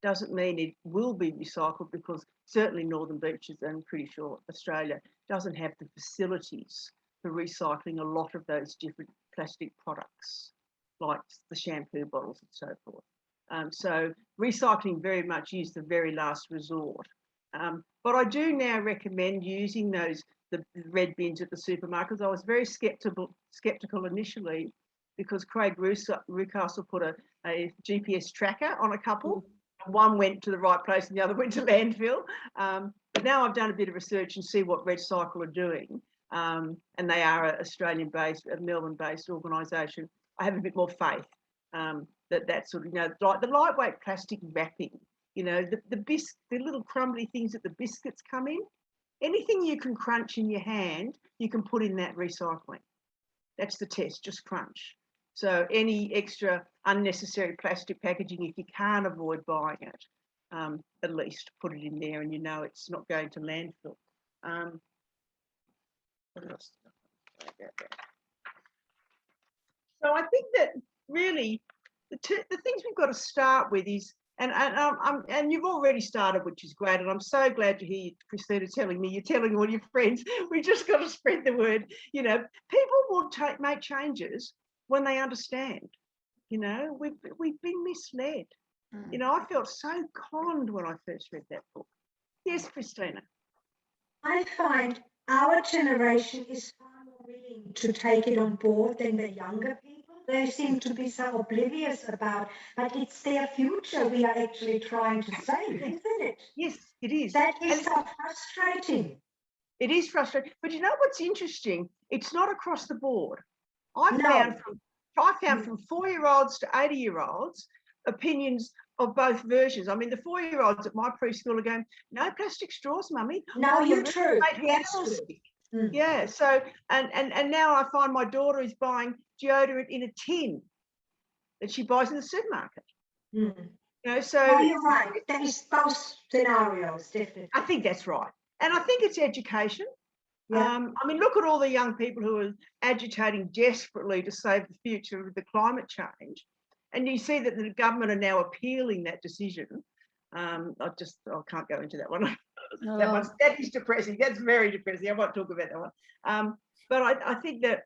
doesn't mean it will be recycled, because certainly Northern Beaches and pretty sure Australia doesn't have the facilities for recycling a lot of those different plastic products, like the shampoo bottles and so forth. So recycling very much is the very last resort. But I do now recommend using the red bins at the supermarkets. I was very skeptical initially, because Craig Rucastle put a GPS tracker on a couple. One went to the right place and the other went to landfill. But now I've done a bit of research and see what RedCycle are doing. And they are an Australian-based, a Melbourne-based organisation. I have a bit more faith that sort of, you know, like the lightweight plastic wrapping, you know, the little crumbly things that the biscuits come in. Anything you can crunch in your hand, you can put in that recycling. That's the test, just crunch. So any extra unnecessary plastic packaging, if you can't avoid buying it, at least put it in there and you know it's not going to landfill. What else? So I think that really the things we've got to start with is, and you've already started, which is great, and I'm so glad to hear you, Christina, telling me you're telling all your friends. We just got to spread the word. You know, people will make changes when they understand. You know, we've been misled. You know, I felt so conned when I first read that book. Yes, Christina. I find our generation is far more willing to take it on board than the younger people. They seem to be so oblivious about, but it's their future we are actually trying to save, isn't it? Yes, it is. That is so frustrating. It is frustrating. But you know what's interesting? It's not across the board. I found from 4-year-olds to 80-year-olds opinions of both versions. I mean, the 4-year-olds at my preschool are going, no plastic straws, mummy. No, you're true. Yeah. So and now I find my daughter is buying deodorant in a tin that she buys in the supermarket. You know, so no, you're right. That is both scenarios, definitely. I think that's right. And I think it's education. Yeah. I mean, look at all the young people who are agitating desperately to save the future with the climate change. And you see that the government are now appealing that decision. I can't go into that one. That is depressing. That's very depressing. I won't talk about that one. But I think that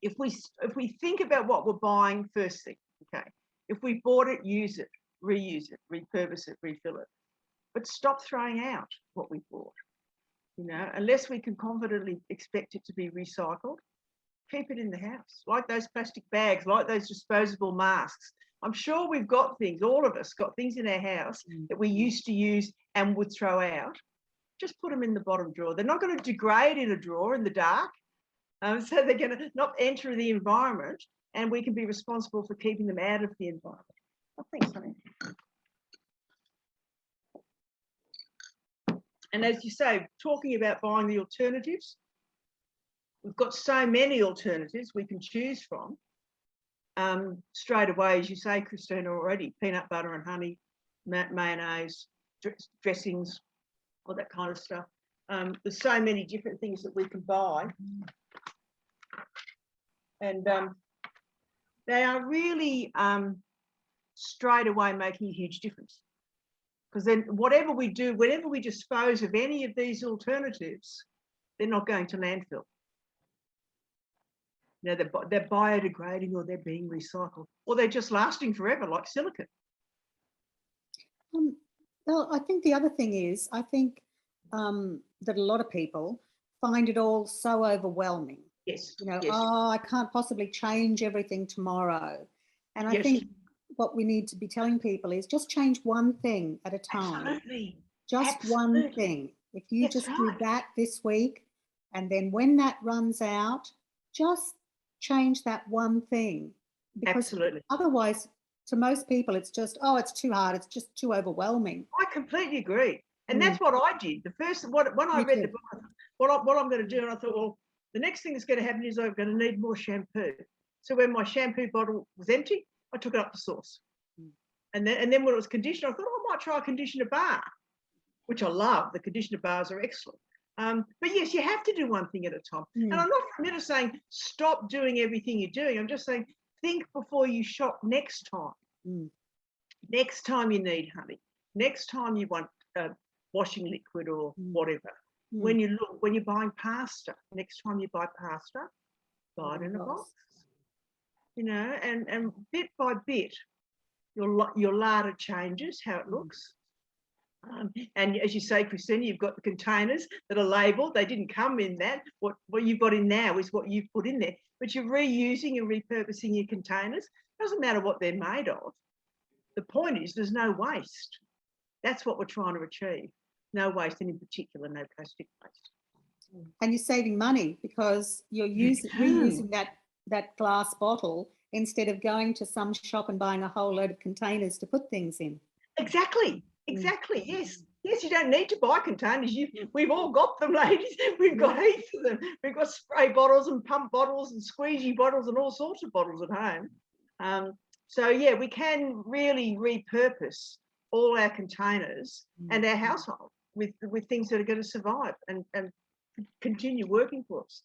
if we think about what we're buying, first thing, okay, if we bought it, use it, reuse it, repurpose it, refill it. But stop throwing out what we bought. You know, unless we can confidently expect it to be recycled, keep it in the house, like those plastic bags, like those disposable masks. I'm sure we've got things, all of us got things in our house that we used to use and would throw out. Just put them in the bottom drawer. They're not going to degrade in a drawer in the dark. So they're going to not enter the environment, and we can be responsible for keeping them out of the environment. I think so. And as you say, talking about buying the alternatives, we've got so many alternatives we can choose from. Straight away, as you say, Christina, already, peanut butter and honey, mayonnaise, dressings, all that kind of stuff. There's so many different things that we can buy. And they are really straight away making a huge difference. Because then whatever we do, whenever we dispose of any of these alternatives, they're not going to landfill. You know, they're biodegrading, or they're being recycled, or they're just lasting forever, like silicone. Well, I think the other thing is, I think that a lot of people find it all so overwhelming. Yes. You know, yes. Oh, I can't possibly change everything tomorrow. And I think what we need to be telling people is just change one thing at a time. Absolutely. Just one thing. If you That's just right. do that this week, and then when that runs out, just change that one thing. Because Absolutely. otherwise, to most people, it's just, oh, it's too hard. It's just too overwhelming. I completely agree. And Mm. that's what I did. The first, when I Me read too. the book, what I'm going to do, and I thought, well, the next thing that's going to happen is I'm going to need more shampoo. So when my shampoo bottle was empty, I took it up the source. Mm. And then when it was conditioner, I thought, oh, I might try a conditioner bar, which I love. The conditioner bars are excellent. But yes, you have to do one thing at a time. Mm. And I'm not for a minute saying stop doing everything you're doing. I'm just saying think before you shop next time. Mm. Next time you need honey. Next time you want washing liquid or whatever. When you're buying pasta, next time you buy pasta, buy it in a box. You know, and bit by bit, your larder changes how it looks. And as you say, Christina, you've got the containers that are labelled. They didn't come in that. What you've got in now is what you've put in there. But you're reusing and repurposing your containers. Doesn't matter what they're made of. The point is there's no waste. That's what we're trying to achieve. No waste, and in particular, no plastic waste. And you're saving money because you're reusing that glass bottle instead of going to some shop and buying a whole load of containers to put things in. Exactly. Yes, you don't need to buy containers. We've all got them, ladies. We've got heaps of them. We've got spray bottles and pump bottles and squeegee bottles and all sorts of bottles at home. So yeah, we can really repurpose all our containers and our household with things that are going to survive and continue working for us.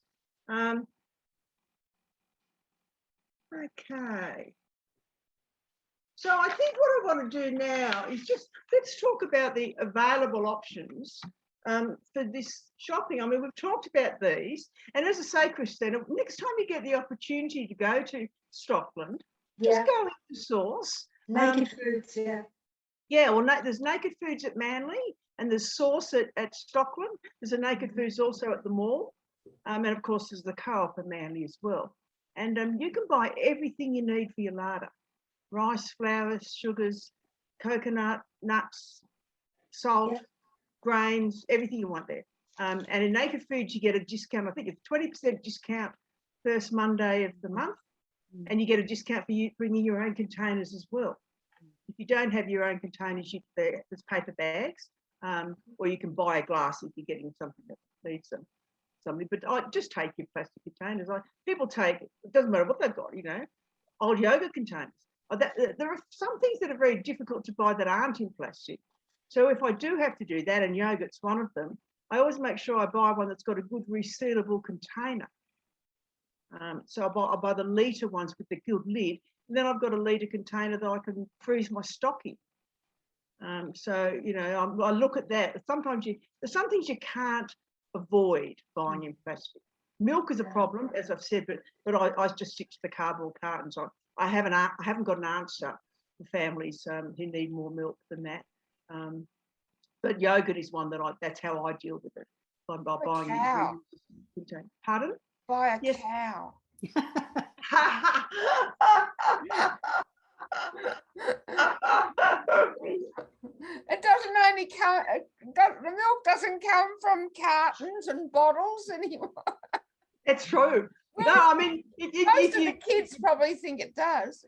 Okay. So I think what I want to do now is just let's talk about the available options for this shopping. I mean, we've talked about these, and as I say, Christina, next time you get the opportunity to go to Stockland, just go into Source. Naked Foods, Yeah, well, there's Naked Foods at Manly, and there's Source at Stockland. There's a Naked Foods also at the mall, and of course there's the Co-op at Manly as well. And you can buy everything you need for your larder. Rice, flour, sugars, coconut, nuts, salt, grains, everything you want there. And in Naked Foods, you get a discount. I think it's 20% discount first Monday of the month, and you get a discount for you bringing your own containers as well. If you don't have your own containers, there's paper bags, or you can buy a glass if you're getting something that needs them. But just take your plastic containers. People take, it doesn't matter what they've got, you know, old yogurt containers. There are some things that are very difficult to buy that aren't in plastic. So if I do have to do that, and yogurt's one of them, I always make sure I buy one that's got a good resealable container. So I buy the litre ones with the good lid, and then I've got a litre container that I can freeze my stock in. So, you know, I look at that. Sometimes there's some things you can't avoid buying in plastic. Milk is a problem, as I've said, but I just stick to the cardboard cartons. I haven't got an answer for families who need more milk than that. But yogurt is one that's how I deal with it. By buying cow. Pardon? Buy a cow. It doesn't only come, the milk doesn't come from cartons and bottles anymore. It's true. No, I mean, most of the kids probably think it does.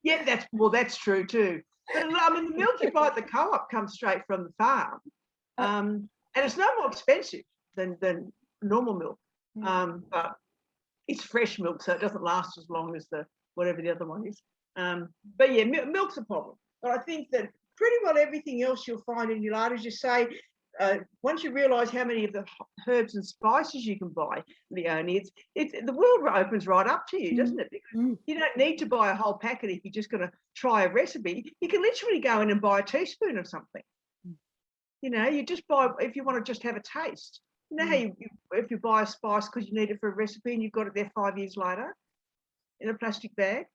Yeah, that's true too. But I mean, the milk you buy at the Co-op comes straight from the farm, and it's no more expensive than normal milk. But it's fresh milk, so it doesn't last as long as whatever the other one is. But yeah, milk's a problem. But I think that pretty well everything else you'll find in your larder, as you say, once you realise how many of the herbs and spices you can buy, Leonie, the world opens right up to you, doesn't it? Because you don't need to buy a whole packet if you're just going to try a recipe. You can literally go in and buy a teaspoon of something. You know, you just buy if you want to just have a taste. You know how if you buy a spice because you need it for a recipe and you've got it there 5 years later in a plastic bag,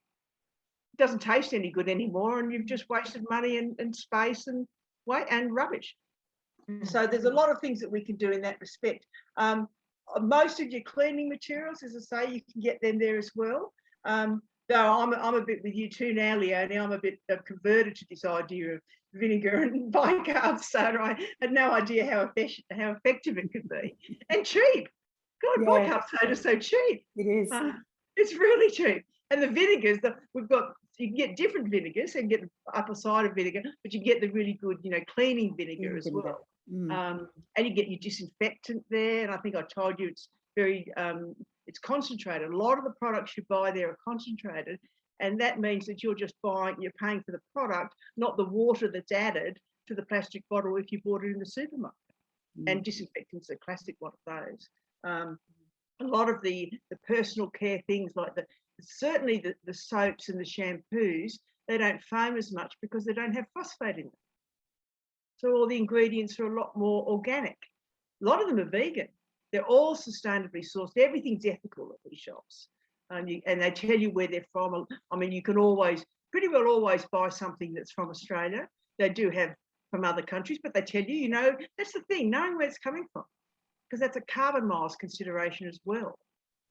it doesn't taste any good anymore, and you've just wasted money and space and weight and rubbish. So there's a lot of things that we can do in that respect. Most of your cleaning materials, as I say, you can get them there as well. Though I'm a bit with you too now, Leonie. I'm a bit converted to this idea of vinegar and bicarb soda. I had no idea how effective it could be, and cheap. God, bicarb soda is so cheap. It is. It's really cheap. And the vinegars that we've got, you can get different vinegars and get the upper side of vinegar, but you get the really good, cleaning vinegar as well. And you get your disinfectant there. And I think I told you it's very, it's concentrated. A lot of the products you buy there are concentrated. And that means that you're paying for the product, not the water that's added to the plastic bottle if you bought it in the supermarket. And disinfectant's a classic one of those. A lot of the personal care things like certainly the soaps and the shampoos, they don't foam as much because they don't have phosphate in them. So all the ingredients are a lot more organic. A lot of them are vegan. They're all sustainably sourced. Everything's ethical at these shops. And they tell you where they're from. I mean, you can pretty well always buy something that's from Australia. They do have from other countries, but they tell you, that's the thing, knowing where it's coming from, because that's a carbon miles consideration as well.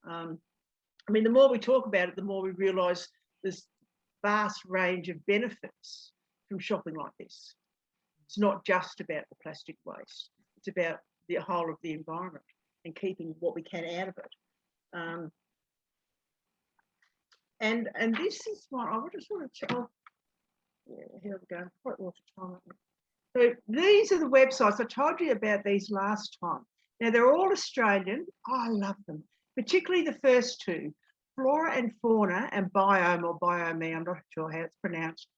I mean, the more we talk about it, the more we realise this vast range of benefits from shopping like this. It's not just about the plastic waste. It's about the whole of the environment and keeping what we can out of it. And this is one I just want to tell. Yeah, here we go. Quite a lot of time. So these are the websites. I told you about these last time. Now they're all Australian. I love them, particularly the first two, Flora and Fauna and Biome or Biome. I'm not sure how it's pronounced.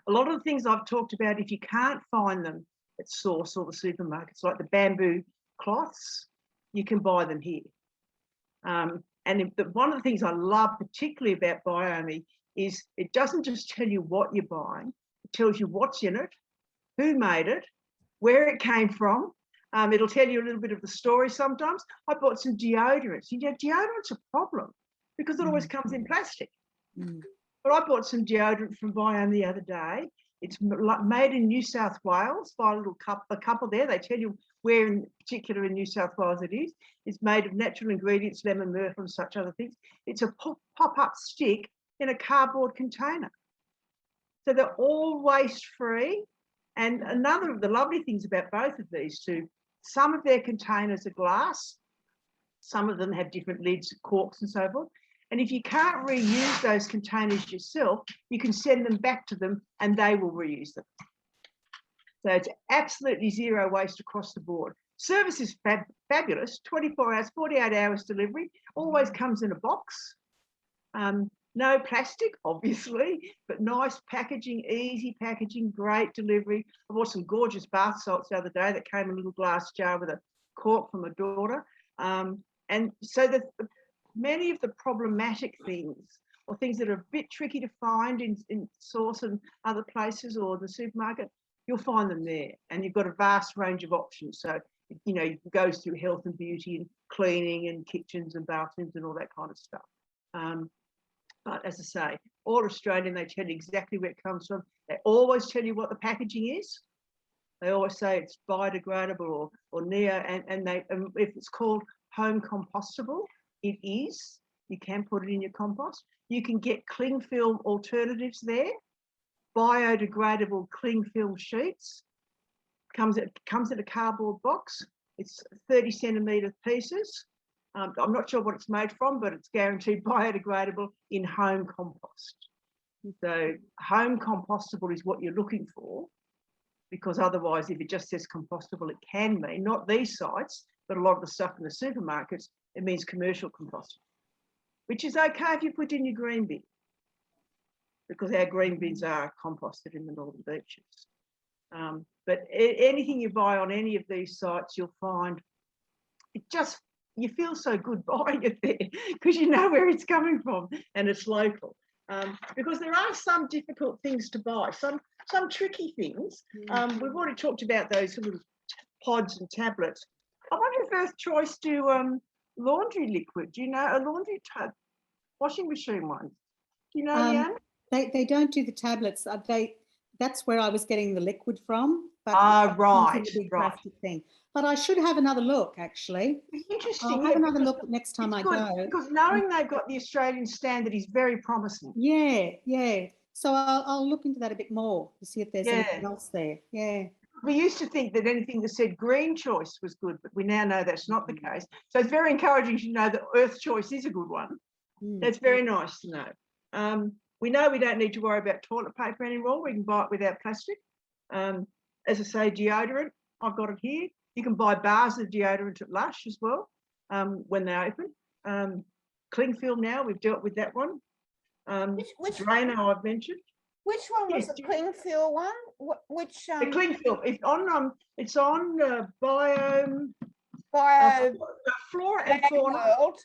A lot of the things I've talked about, if you can't find them at Source or the supermarkets, like the bamboo cloths, you can buy them here. And one of the things I love particularly about Biome is it doesn't just tell you what you're buying, it tells you what's in it, who made it, where it came from. It'll tell you a little bit of the story sometimes. I bought some deodorants. Deodorant's a problem because it always comes in plastic. But I bought some deodorant from Biome the other day. It's made in New South Wales by a couple there. They tell you where in particular in New South Wales it is. It's made of natural ingredients, lemon, myrtle and such other things. It's a pop-up stick in a cardboard container. So they're all waste-free. And another of the lovely things about both of these two, some of their containers are glass, some of them have different lids, corks and so forth. And if you can't reuse those containers yourself, you can send them back to them and they will reuse them. So it's absolutely zero waste across the board. Service is fabulous, 24 hours, 48 hours delivery, always comes in a box. No plastic, obviously, but nice packaging, easy packaging, great delivery. I bought some gorgeous bath salts the other day that came in a little glass jar with a cork from my daughter. And so many of the problematic things or things that are a bit tricky to find in Source and other places or the supermarket, you'll find them there. And you've got a vast range of options. So, it goes through health and beauty and cleaning and kitchens and bathrooms and all that kind of stuff. But as I say, all Australian, they tell you exactly where it comes from. They always tell you what the packaging is. They always say it's biodegradable or neo, and if it's called home compostable, it is. You can put it in your compost. You can get cling film alternatives there. Biodegradable cling film sheets. Comes in a cardboard box. It's 30 centimetre pieces. I'm not sure what it's made from, but it's guaranteed biodegradable in home compost. So home compostable is what you're looking for, because otherwise, if it just says compostable, it can mean, not these sites, but a lot of the stuff in the supermarkets, it means commercial compostable, which is okay if you put in your green bin, because our green bins are composted in the Northern Beaches. But anything you buy on any of these sites, you'll find you feel so good buying it there because you know where it's coming from and it's local. Because there are some difficult things to buy, some tricky things. We've already talked about those little pods and tablets. I wonder if Earth Choice do laundry liquid. Do you know, a laundry washing machine one? Do you know, Leanne? They don't do the tablets. That's where I was getting the liquid from. But right. Plastic thing. But I should have another look, actually. Interesting. I'll have another look next time I go. Because knowing they've got the Australian standard is very promising. Yeah. So I'll look into that a bit more to see if there's anything Yeah. else there. Yeah. We used to think that anything that said green choice was good, but we now know that's not the case. So it's very encouraging to know that earth choice is a good one. That's very nice to know. We know we don't need to worry about toilet paper anymore. We can buy it without plastic. As I say, deodorant, I've got it here. You can buy bars of deodorant at Lush as well when they open. Cling film now, we've dealt with that one. Which Drano I've mentioned. Which one was Yes, the cling feel one? Which The cling film. It's on biome. bio Flora and fauna. world?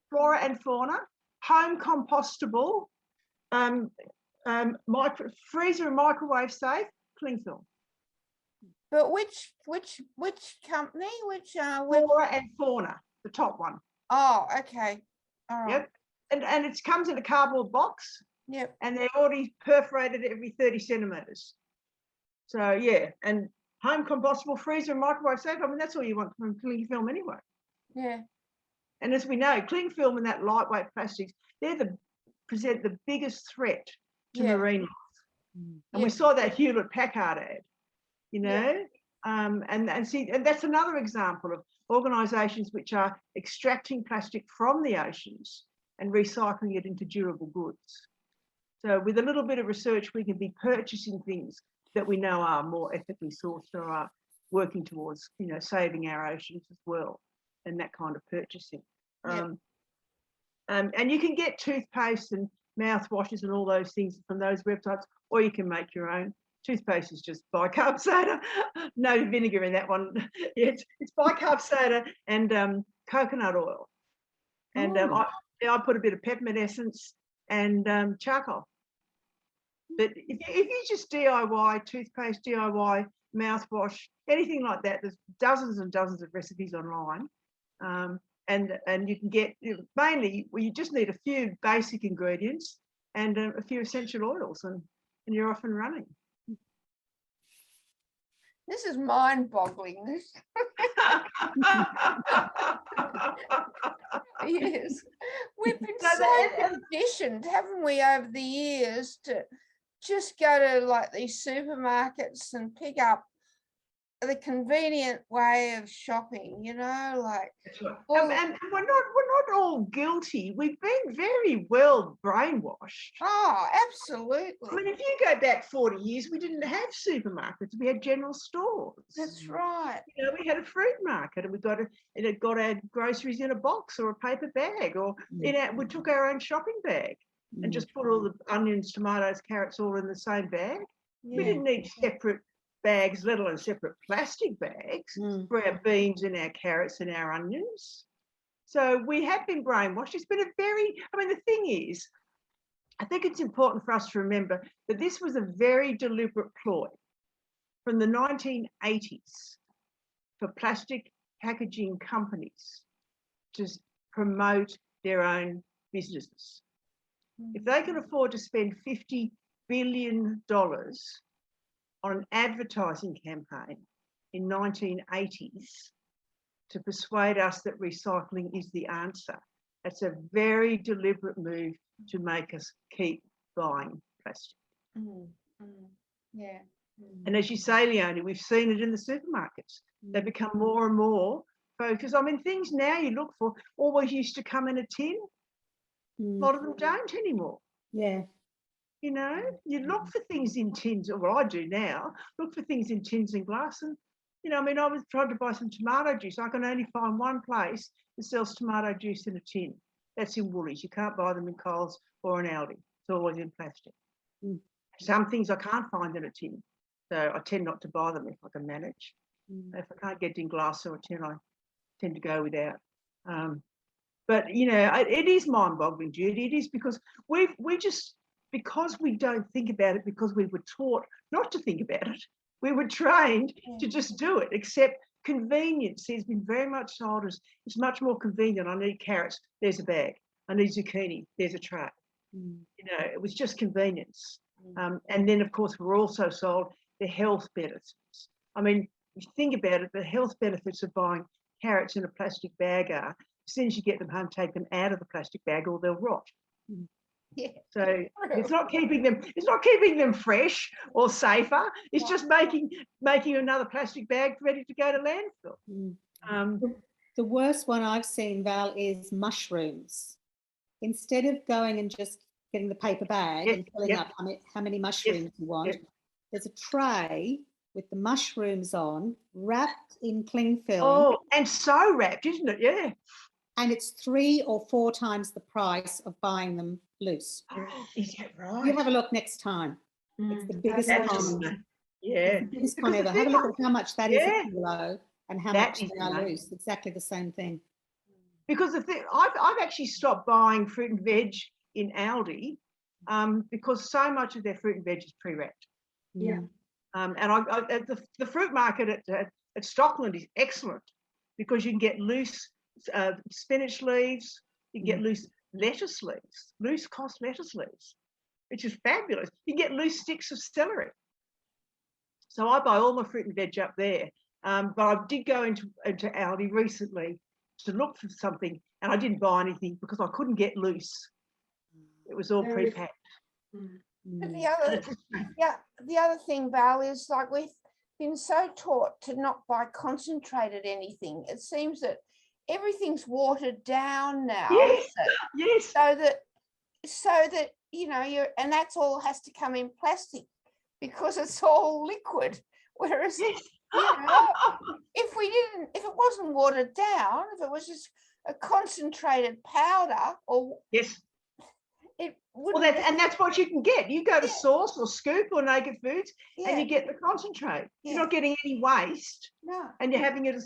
Flora and fauna. Home compostable. Freezer and microwave safe. Cling film. But which company? Which Flora and fauna. The top one. Oh, okay. All right. Yep. And it comes in a cardboard box. Yep. And they're already perforated every 30 centimetres. So yeah, and home compostable, freezer and microwave safe. I mean, that's all you want from cling film anyway. Yeah. And as we know, cling film and that lightweight plastics, present the biggest threat to marine life. And we saw that Hewlett Packard ad, you know, and that's another example of organisations which are extracting plastic from the oceans and recycling it into durable goods. So with a little bit of research, we can be purchasing things that we know are more ethically sourced or are working towards, you know, saving our oceans as well, and that kind of purchasing. And you can get toothpaste and mouthwashes and all those things from those websites, or you can make your own. Toothpaste is just bicarb soda, no vinegar in that one. It's bicarb soda and coconut oil. And I put a bit of peppermint essence and charcoal. But if you just DIY toothpaste, DIY mouthwash, anything like that, there's dozens and dozens of recipes online. And you can get, mainly, you just need a few basic ingredients and a few essential oils, and you're off and running. This is mind-boggling. Yes, we've been so conditioned, haven't we, over the years, to just go to like these supermarkets and pick up the convenient way of shopping, you know, like. And we're not all guilty. We've been very well brainwashed. Oh, absolutely. I mean, if you go back 40 years, we didn't have supermarkets. We had general stores. That's right. You know, we had a fruit market, and we got our groceries in a box or a paper bag, or we took our own shopping bag and just put all the onions, tomatoes, carrots all in the same bag. We didn't need separate bags, let alone separate plastic bags for our beans and our carrots and our onions. So we have been brainwashed. It's been the thing is, I think it's important for us to remember that this was a very deliberate ploy from the 1980s for plastic packaging companies to promote their own businesses. If they can afford to spend $50 billion on an advertising campaign in 1980s to persuade us that recycling is the answer, that's a very deliberate move to make us keep buying plastic. Yeah. And as you say, Leonie, we've seen it in the supermarkets. They become more and more focused. I mean, things now you look for always used to come in a tin. A lot of them don't anymore. Yeah. You know, you look for things in tins, or what I do now, look for things in tins and glass. And, you know, I mean, I was trying to buy some tomato juice. I can only find one place that sells tomato juice in a tin. That's in Woolies. You can't buy them in Coles or in Aldi. It's always in plastic. Some things I can't find in a tin. So I tend not to buy them if I can manage. If I can't get it in glass or a tin, I tend to go without. But, you know, it is mind-boggling, Judy. It is because because we don't think about it, because we were taught not to think about it, we were trained to just do it, except convenience has been very much sold as it's much more convenient. I need carrots, there's a bag. I need zucchini, there's a tray. You know, it was just convenience. And then, of course, we're also sold the health benefits. I mean, if you think about it, the health benefits of buying carrots in a plastic bag are, as soon as you get them home, take them out of the plastic bag or they'll rot. Yeah. So it's not keeping them fresh or safer. It's just making another plastic bag ready to go to landfill. The worst one I've seen, Val, is mushrooms. Instead of going and just getting the paper bag and filling up how many mushrooms you want, there's a tray with the mushrooms on, wrapped in cling film. Oh, and so wrapped, isn't it? Yeah. And it's 3 or 4 times the price of buying them loose. Is that right? You have a look next time. It's the biggest con. Yeah. The biggest con ever. Have a look at how much that is a kilo and how much they are loose. Exactly the same thing. Because the thing, I've actually stopped buying fruit and veg in Aldi because so much of their fruit and veg is pre-wrapped. Yeah. And the fruit market at Stockland is excellent because you can get loose spinach leaves, you can get loose lettuce leaves, loose cost lettuce leaves, which is fabulous. You can get loose sticks of celery. So I buy all my fruit and veg up there. But I did go into Aldi recently to look for something, and I didn't buy anything because I couldn't get loose. It was all pre-packed. But the other thing, Val, is like we've been so taught to not buy concentrated anything. It seems that everything's watered down now. Yes. So that and that's all has to come in plastic because it's all liquid. Whereas if it wasn't watered down, if it was just a concentrated powder, or it would. Well, that's what you can get. You go to Source or Scoop or Naked Foods, and you get the concentrate. You're not getting any waste. No. And you're having it.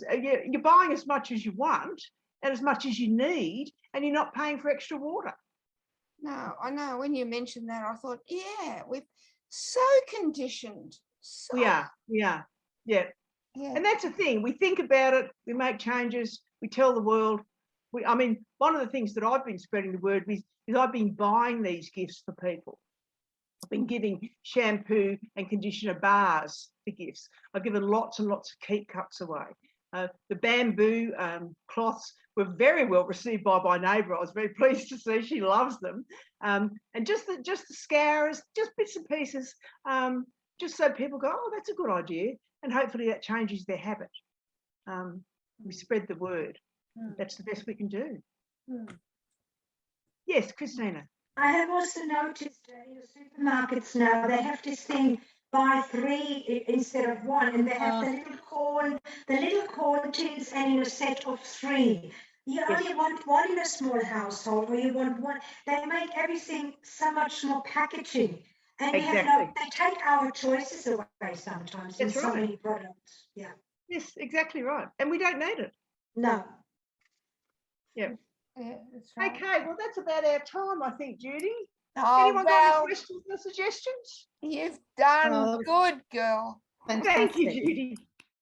You're buying as much as you want and as much as you need, and you're not paying for extra water. No, I know. When you mentioned that, I thought, we're so conditioned. We are. Yeah. And that's the thing. We think about it. We make changes. We tell the world. One of the things that I've been spreading the word with is I've been buying these gifts for people. I've been giving shampoo and conditioner bars for gifts. I've given lots and lots of keep cups away. The bamboo cloths were very well received by my neighbour. I was very pleased to see she loves them. And just the scourers, just bits and pieces, just so people go, oh, that's a good idea. And hopefully that changes their habit. We spread the word. That's the best we can do. Yes, Christina. I have also noticed in the supermarkets now, they have this thing, buy 3 instead of 1, and they have the little corn tins and in a set of 3. You only want 1 in a small household, or you want 1. They make everything so much more packaging. And they take our choices away sometimes in so many products. Yeah. Yes, exactly right. And we don't need it. No. Yeah. Yeah, that's right. Okay, well, that's about our time, I think, Judy. Oh, Anyone got any questions or suggestions? You've done good, girl. Thank you, Judy.